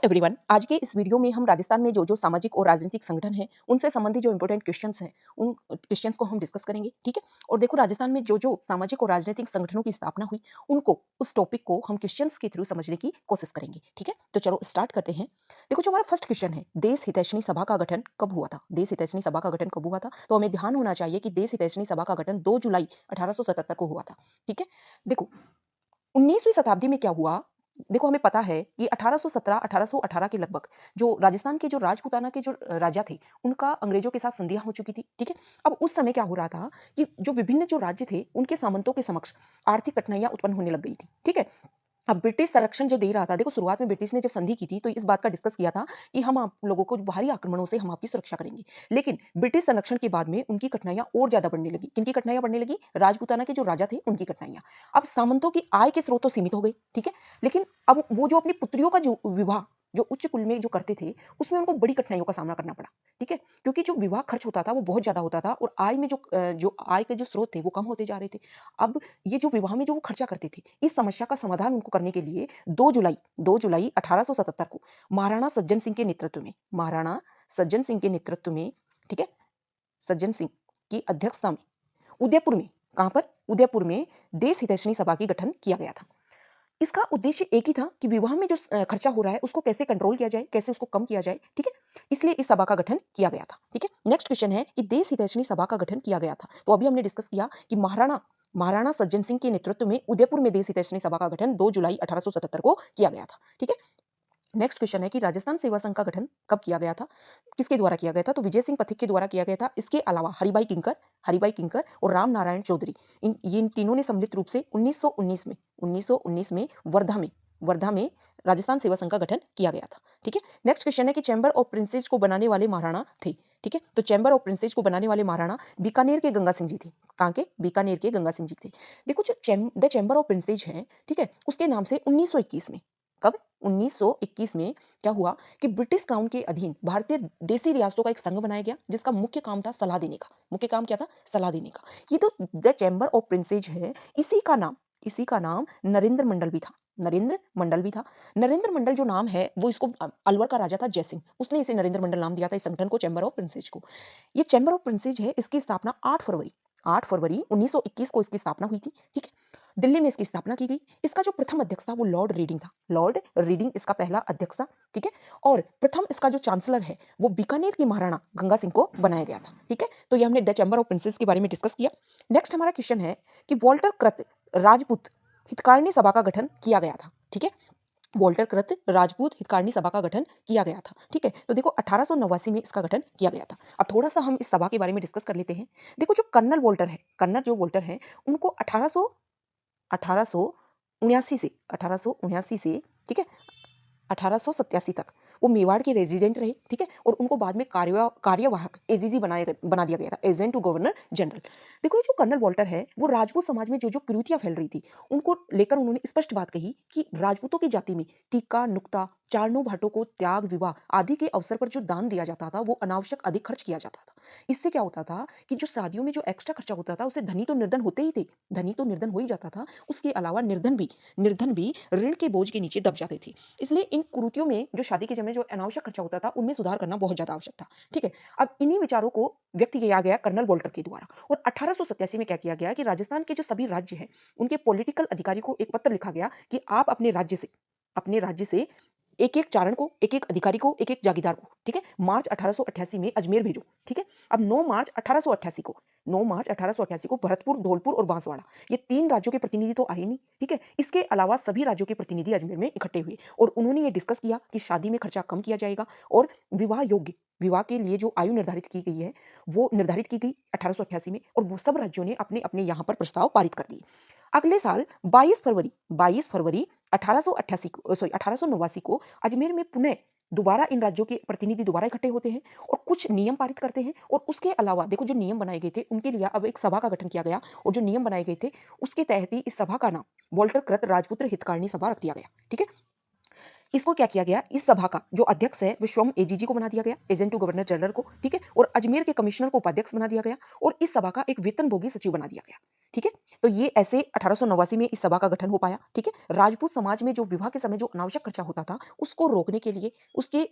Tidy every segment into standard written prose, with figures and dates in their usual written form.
Everyone, आज के इस वीडियो में हम राजस्थान में जो सामाजिक और राजनीतिक संगठन हैं उनसे संबंधित जो इंपॉर्टेंट क्वेश्चंस हैं उन क्वेश्चंस को हम डिस्कस करेंगे। ठीक है। और देखो, राजस्थान में जो सामाजिक और राजनीतिक संगठनों की स्थापना हुई उनको उस टॉपिक को हम क्वेश्चंस के थ्रू समझने की कोशिश करेंगे। ठीक है, तो चलो स्टार्ट करते हैं। देखो, जो हमारा फर्स्ट क्वेश्चन है, देश हितैषणी सभा का गठन कब हुआ था? देश हितैषणी सभा का गठन कब हुआ था? तो हमें ध्यान होना चाहिए कि देश हितैषणी सभा का गठन 2 जुलाई 1877 को हुआ था। ठीक है। देखो, 19वीं शताब्दी में क्या हुआ? देखो, हमें पता है कि 1817-1818 के लगभग जो राजस्थान के जो राजपूताना के जो राजा थे, उनका अंग्रेजों के साथ संधियां हो चुकी थी। ठीक है। अब उस समय क्या हो रहा था कि जो विभिन्न जो राज्य थे, उनके सामंतों के समक्ष आर्थिक कठिनाइयां उत्पन्न होने लग गई थी। ठीक है। अब ब्रिटिश संरक्षण जो दे रहा था, देखो शुरुआत में ब्रिटिश ने जब संधि की थी तो इस बात का डिस्कस किया था कि हम आप लोगों को बाहरी आक्रमणों से हम आपकी सुरक्षा करेंगे। लेकिन ब्रिटिश संरक्षण के बाद में उनकी कठिनाइयां और ज्यादा बढ़ने लगी। किनकी कठिनाइयां बढ़ने लगी? राजपूताना के जो राजा थे उनकी कठिनाइयां। अब सामंतों की आय के स्रोत तो सीमित हो गई। ठीक है। लेकिन अब वो जो अपनी पुत्रियों का जो विवाह जो उच्च कुल में जो करते थे, उसमें उनको बड़ी कठिनाइयों का सामना करना पड़ा। ठीक है। क्योंकि जो विवाह खर्च होता था वो बहुत ज्यादा होता था और आय में जो आय के जो स्रोत थे वो कम होते जा रहे थे। अब ये जो विवाह में जो वो खर्चा करते थे, इस समस्या का समाधान उनको करने के लिए 2 जुलाई 1877 को महाराणा सज्जन सिंह के नेतृत्व में, महाराणा सज्जन सिंह के नेतृत्व में, ठीक है, सज्जन सिंह की अध्यक्षता में उदयपुर में, कहां पर? उदयपुर में देश हितैषणी सभा की गठन किया गया था। इसका उद्देश्य एक ही था कि विवाह में जो खर्चा हो रहा है उसको कैसे कंट्रोल किया जाए, कैसे उसको कम किया जाए। ठीक है। इसलिए इस सभा का गठन किया गया था। ठीक है। नेक्स्ट क्वेश्चन है कि देश हितैषणी सभा का गठन किया गया था, तो अभी हमने डिस्कस किया कि महाराणा महाराणा सज्जन सिंह के नेतृत्व में उदयपुर में देश हितैषणी सभा का गठन 2 जुलाई 1877 को किया गया था। ठीक है। नेक्स्ट क्वेश्चन है कि राजस्थान सेवा संघ का गठन कब किया गया था? किसके द्वारा किया गया था? तो विजय सिंह पथिक के द्वारा किया गया था। इसके अलावा हरिभाई किंकर और राम नारायण चौधरी, इन तीनों ने सम्मिलित रूप से 1919 में वर्धा में राजस्थान सेवा संघ का गठन किया गया था। ठीक है। नेक्स्ट क्वेश्चन है कि चैम्बर ऑफ प्रिंसेस को बनाने वाले महाराणा थे। ठीक है। तो चैम्बर ऑफ प्रिंसेस को बनाने वाले महाराणा बीकानेर के गंगा सिंह जी थे। कहां के? बीकानेर के गंगा सिंह जी थे। देखो, जो द चैम्बर ऑफ प्रिंसेस है, ठीक है, उसके नाम से 1921 में, कब? 1921 में क्या हुआ कि ब्रिटिश क्राउन के अधीन भारतीय देसी रियासतों का एक संघ बनाया गया जिसका मुख्य काम था सलाह देने का। मुख्य काम क्या था? सलाह देने का। ये तो द चैम्बर ऑफ प्रिंसेज है, इसी का नाम नरेंद्र मंडल भी था। नरेंद्र मंडल जो नाम है वो इसको अलवर का राजा था जयसिंह, उसने इसे नरेंद्र मंडल नाम दिया था इस संगठन को, चैम्बर ऑफ प्रिंसेज को। ये चैम्बर ऑफ प्रिंसेज है, इसकी स्थापना 8 फरवरी 1921 को इसकी स्थापना हुई थी। ठीक है। दिल्ली में इसकी स्थापना की गई। इसका जो प्रथम अध्यक्ष था वो लॉर्ड रीडिंग था। लॉर्ड रीडिंग इसका पहला अध्यक्ष था। ठीक है। और प्रथम इसका जो चांसलर है वो बीकानेर की महाराणा गंगा सिंह को बनाया गया था। ठीक है। तो ये हमने द चैम्बर ऑफ प्रिंसेस के बारे में डिस्कस किया। नेक्स्ट हमारा क्वेश्चन है कि वॉल्टर कृत राजपूत हितकारिणी सभा का गठन किया गया था। ठीक है। वॉल्टर कृत राजपूत हितकारिणी सभा का गठन किया गया था। ठीक है। तो देखो, 1889 में इसका गठन किया गया था। अब थोड़ा सा हम इस सभा के बारे में डिस्कस कर लेते हैं। देखो, जो कर्नल वोल्टर है, उनको 1879 से, ठीक है, 1887 तक वो मेवाड़ के रेजिडेंट रहे। ठीक है। और उनको बाद में कार्यवाहक एजीजी बना दिया गया था, एजेंट टू गवर्नर जनरल। देखो, ये जो कर्नल वॉल्टर है वो राजपूत समाज में जो जो कुरीतियां फैल रही थी उनको लेकर उन्होंने स्पष्ट बात कही कि राजपूतों की जाति में टीका नुक्ता चारणों भाटों को त्याग विवाह आदि के अवसर पर जो दान दिया जाता था वो अनावश्यक अधिक खर्च किया जाता था। इससे क्या होता था कि जो शादियों में जो एक्स्ट्रा खर्चा होता था उससे धनी तो निर्धन होते ही थे, धनी तो निर्धन हो ही जाता था, उसके अलावा निर्धन भी ऋण के बोझ के नीचे दब जाते थे। इसलिए इन कुरीतियों में जो शादी के समय जो अनावश्यक खर्चा होता था उनमें सुधार करना बहुत ज्यादा आवश्यक था। ठीक है। अब इन्हीं विचारों को व्यक्त किया गया कर्नल वोल्टर के द्वारा। और 1887 में क्या किया गया कि राजस्थान के जो सभी राज्य हैं उनके पॉलिटिकल अधिकारी को एक पत्र लिखा गया कि आप अपने राज्य से एक एक अधिकारी को, एक एक जागीरदार को, ठीक है, मार्च 1888 में अजमेर भेजो। ठीक है। अब 9 मार्च 1888 को भरतपुर, धौलपुर और बांसवाड़ा, ये 3 राज्यों के प्रतिनिधि तो आए नहीं। ठीक है। इसके अलावा सभी राज्यों के प्रतिनिधि अजमेर में इकट्ठे हुए और उन्होंने ये डिस्कस किया कि शादी में खर्चा कम किया जाएगा और विवाह के लिए जो आयु निर्धारित की गई है वो निर्धारित की गई 1888 में, और वो सब राज्यों ने अपने अपने यहाँ पर प्रस्ताव पारित कर दिए। अगले साल 22 फरवरी 1889 को अजमेर में पुनः दोबारा इन राज्यों के प्रतिनिधि दोबारा इकट्ठे होते हैं और कुछ नियम पारित करते हैं। और उसके अलावा देखो, जो नियम बनाए गए थे उनके लिए अब एक सभा का गठन किया गया और जो नियम बनाए गए थे उसके तहत ही इस सभा का नाम वॉल्टर कृत राजपुत्र हितकारिणी सभा रख दिया गया। ठीक है। इसको क्या किया गया, इस सभा का जो अध्यक्ष है वो स्वयं एजीजी को बना दिया गया, एजेंट टू गवर्नर जनरल को, ठीक है, और अजमेर के कमिश्नर को उपाध्यक्ष बना दिया गया और इस सभा का एक वेतनभोगी सचिव बना दिया गया, ठीक है। तो ये ऐसे 1889 में इस सभा का गठन हो पाया, ठीक है। राजपूत समाज में जो विवाह के समय जो अनावश्यक खर्चा होता था उसको रोकने के लिए, उसके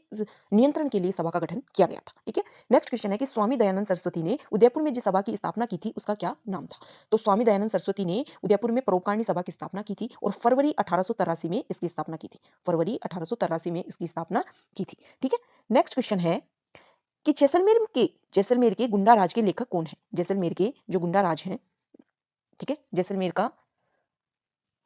नियंत्रण के लिए सभा का गठन किया गया था, ठीक है। नेक्स्ट क्वेश्चन है कि स्वामी दयानंद सरस्वती ने उदयपुर में जिस सभा की स्थापना की थी उसका क्या नाम था। तो स्वामी दयानंद सरस्वती ने उदयपुर में परोपकारिणी सभा की स्थापना की थी और फरवरी 1883 में इसकी स्थापना की थी, फरवरी 1883 में इसकी स्थापना की थी, ठीक है। नेक्स्ट क्वेश्चन है कि जैसलमेर के गुंडा राज के लेखक कौन है। जैसलमेर के जो गुंडा राज हैं, ठीक है, जैसलमेर का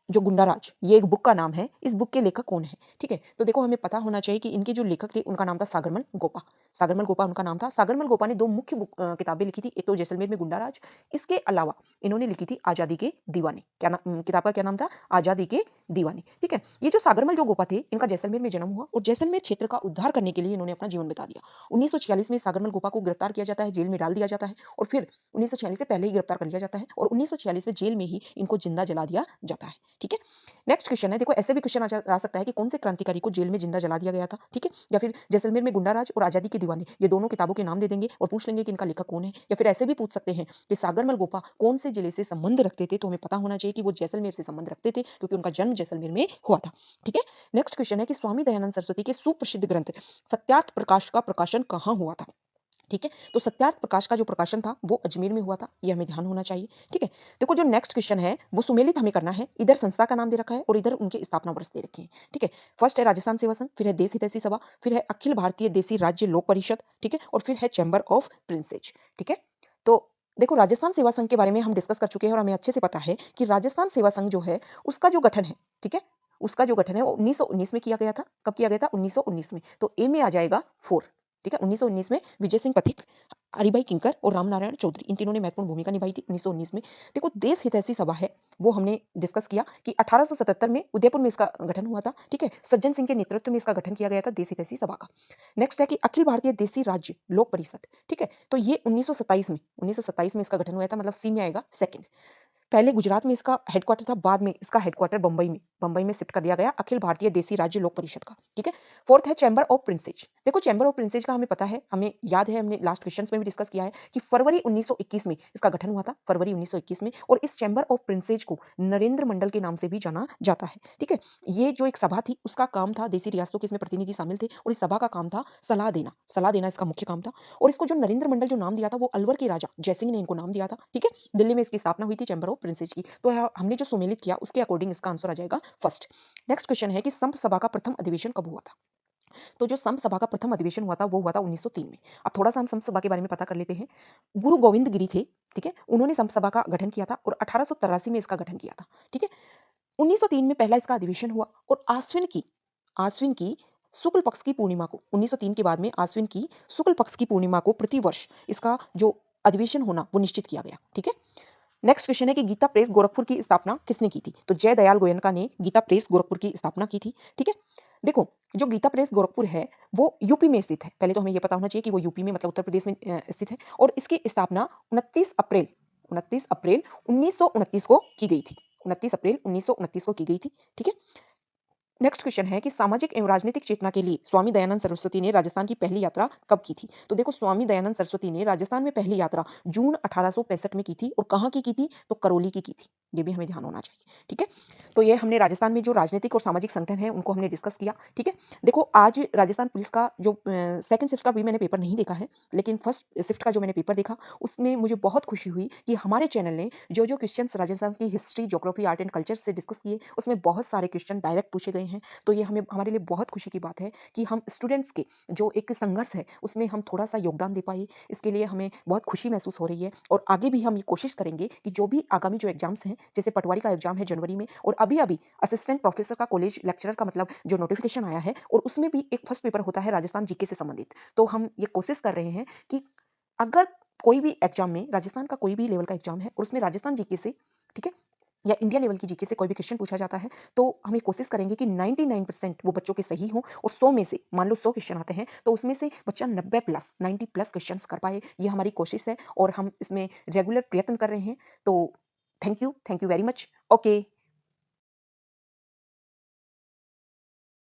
जो गुंडा राज, ये एक बुक का नाम है, इस बुक के लेखक कौन है, ठीक है। तो देखो हमें पता होना चाहिए कि इनके जो लेखक थे उनका नाम था सागरमल गोपा, सागरमल गोपा उनका नाम था। सागरमल गोपा ने दो मुख्य किताबें लिखी थी, एक तो जैसलमेर में गुंडा राज, इसके अलावा इन्होंने लिखी थी आजादी के दीवाने। किताब का क्या नाम था, आजादी के दीवाने, ठीक है। ये जो सागरमल जो गोपा थे, इनका जैसलमेर में जन्म हुआ और जैसलमेर क्षेत्र का उद्धार करने के लिए इन्होंने अपना जीवन बिता दिया। 1946 में सागरमल गोपा को गिरफ्तार किया जाता है, जेल में डाल दिया जाता है और फिर 1946 से पहले ही गिरफ्तार कर लिया जाता है और 1946 में जेल में ही इनको जिंदा जला दिया जाता है, ठीक है। नेक्स्ट क्वेश्चन है, देखो ऐसे भी क्वेश्चन आ सकता है कि कौन से क्रांतिकारी को जेल में जिंदा जला दिया गया था, ठीक है। या फिर जैसलमेर में गुंडा राज और आजादी के दीवाने, ये दोनों किताबों के नाम दे देंगे और पूछ लेंगे कि इनका लेखक कौन है। या फिर ऐसे भी पूछ सकते हैं कि सागरमल गोपा कौन से जिले से संबंध रखते थे, तो हमें पता होना चाहिए कि वो जैसलमेर से संबंध रखते थे क्योंकि उनका जन्म जैसलमेर में हुआ था, ठीक है। नेक्स्ट क्वेश्चन है कि स्वामी दयानंद सरस्वती के सुप्रसिद्ध ग्रंथ सत्यार्थ प्रकाश का प्रकाशन कहाँ हुआ था, ठीक है। तो सत्यार्थ प्रकाश का जो प्रकाशन था वो अजमेर में हुआ था, ये हमें ध्यान होना चाहिए, ठीक है। देखो जो नेक्स्ट क्वेश्चन है वो सुमेलित हमें करना है, इधर संस्था का नाम दे रखा है और इधर उनके स्थापना वर्ष दे रखे हैं, ठीक है। फर्स्ट है राजस्थान सेवा संघ, फिर है देश हितैषी सभा, फिर है अखिल भारतीय देसी राज्य लोक परिषद, ठीक है, और फिर है चैम्बर ऑफ प्रिंसेज, ठीक है। तो देखो राजस्थान सेवा संघ के बारे में हम डिस्कस कर चुके हैं और हमें अच्छे से पता है कि राजस्थान सेवा संघ जो है उसका जो गठन है, ठीक है, उसका जो गठन है वो 1919 में किया गया था। कब किया गया था, 1919 में। तो ए में आ जाएगा 4, ठीक है। 1919 में विजय सिंह पथिक, हरिभाई किंकर और रामनारायण चौधरी, इन तीनों ने महत्वपूर्ण भूमिका निभाई थी 1919 में। देखो देश हितैषी सभा है वो हमने डिस्कस किया कि 1877 में उदयपुर में इसका गठन हुआ था, ठीक है। सज्जन सिंह के नेतृत्व में इसका गठन किया गया था देश हितैषी सभा का। नेक्स्ट है कि अखिल भारतीय देसी राज्य लोक परिषद, ठीक है। तो ये 1927 में इसका गठन हुआ था, मतलब सी में आएगा सेकंड। पहले गुजरात में इसका हेडक्वार्टर था, बाद में इसका हेडक्वार्टर बंबई में शिफ्ट कर दिया गया अखिल भारतीय देसी राज्य लोक परिषद का, ठीक है। फोर्थ है चैम्बर ऑफ प्रिंसेज। देखो चैम्बर ऑफ प्रिंसेज का हमें पता है, हमें याद है, हमने लास्ट क्वेश्चंस में भी डिस्कस किया है कि फरवरी 1921 में इसका गठन हुआ था, फरवरी 1921 में। और इस चैम्बर ऑफ प्रिंसेज को नरेंद्र मंडल के नाम से भी जाना जाता है, ठीक है। ये जो एक सभा थी उसका काम था, देसी रियासतों के इसमें प्रतिनिधि शामिल थे और इस सभा का काम था सलाह देना इसका मुख्य काम था। और इसको जो नरेंद्र मंडल जो नाम दिया था वो अलवर के राजा जयसिंह ने इनको नाम दिया था, ठीक है। दिल्ली में इसकी स्थापना हुई थी चैम्बर ऑफ प्रिंसेज की। तो हमने जो सुमेलित किया उसके अकॉर्डिंग इसका आंसर आ जाएगा फर्स्ट। नेक्स्ट क्वेश्चन है कि संप सभा का प्रथम अधिवेशन कब हुआ था। तो जो संप सभा का प्रथम अधिवेशन हुआ था वो हुआ था 1903 में। अब थोड़ा सा हम संप सभा के बारे में पता कर लेते हैं। गुरु गोविंद गिरी थे, ठीक है, उन्होंने संप सभा का गठन किया था और 1883 में इसका गठन किया था, ठीक है। 1903 में पहला इसका अधिवेशन हुआ और आश्विन की शुक्ल पक्ष की पूर्णिमा को, 1903 के बाद में आश्विन की शुक्ल पक्ष की पूर्णिमा को प्रतिवर्ष इसका जो अधिवेशन होना वो निश्चित किया गया, ठीक है। नेक्स्ट क्वेश्चन है कि गीता प्रेस गोरखपुर की स्थापना किसने की थी। तो जय दयाल गोयनका ने गीता प्रेस गोरखपुर की स्थापना की थी, ठीक है। देखो जो गीता प्रेस गोरखपुर है वो यूपी में स्थित है, पहले तो हमें ये पता होना चाहिए कि वो यूपी में मतलब उत्तर प्रदेश में स्थित है और इसकी स्थापना 29 अप्रैल 1929 को की गई थी, 29 अप्रैल 1929 को की गई थी, ठीक है। नेक्स्ट क्वेश्चन है कि सामाजिक एवं राजनीतिक चेतना के लिए स्वामी दयानंद सरस्वती ने राजस्थान की पहली यात्रा कब की थी। तो देखो स्वामी दयानंद सरस्वती ने राजस्थान में पहली यात्रा जून 1865 में की थी और कहाँ की थी, तो करौली की थी। ये भी हमें ध्यान होना चाहिए, ठीक है। तो ये हमने राजस्थान में जो राजनीतिक और सामाजिक संगठन है उनको हमने डिस्कस किया, ठीक है। देखो आज राजस्थान पुलिस का जो सेकंड शिफ्ट का भी मैंने पेपर नहीं देखा है, लेकिन फर्स्ट शिफ्ट का जो मैंने पेपर देखा उसमें मुझे बहुत खुशी हुई कि हमारे चैनल ने जो जो क्वेश्चन राजस्थान की history, geography, art and culture से डिस्कस किए उसमें बहुत सारे क्वेश्चन डायरेक्ट पूछे गए हैं। तो ये हमें हमारे लिए बहुत खुशी की बात है कि हम स्टूडेंट्स के जो एक संघर्ष है उसमें हम थोड़ा सा योगदान दे पाए। इसके लिए हमें बहुत खुशी महसूस हो रही है और आगे भी हम ये कोशिश करेंगे कि जो भी आगामी जो एग्जाम्स हैं, जैसे पटवारी का एग्जाम है जनवरी में और अभी अभी असिस्टेंट प्रोफेसर का कॉलेज लेक्चरर का मतलब जो नोटिफिकेशन आया है और उसमें भी एक फर्स्ट पेपर होता है राजस्थान जीके से संबंधित। तो हम ये कोशिश कर रहे हैं कि अगर कोई भी एग्जाम में राजस्थान का कोई भी लेवल का एग्जाम है और उसमें राजस्थान जीके से, ठीक है, या इंडिया लेवल की जीके से कोई भी क्वेश्चन पूछा जाता है तो हम ये कोशिश करेंगे कि 99% वो बच्चों के सही हों और 100 में से मान लो 100 क्वेश्चन आते हैं तो उसमें से बच्चा 90 प्लस 90 प्लस क्वेश्चंस कर पाए। ये हमारी कोशिश है और हम इसमें रेगुलर प्रयत्न कर रहे हैं। तो thank you very much. Okay.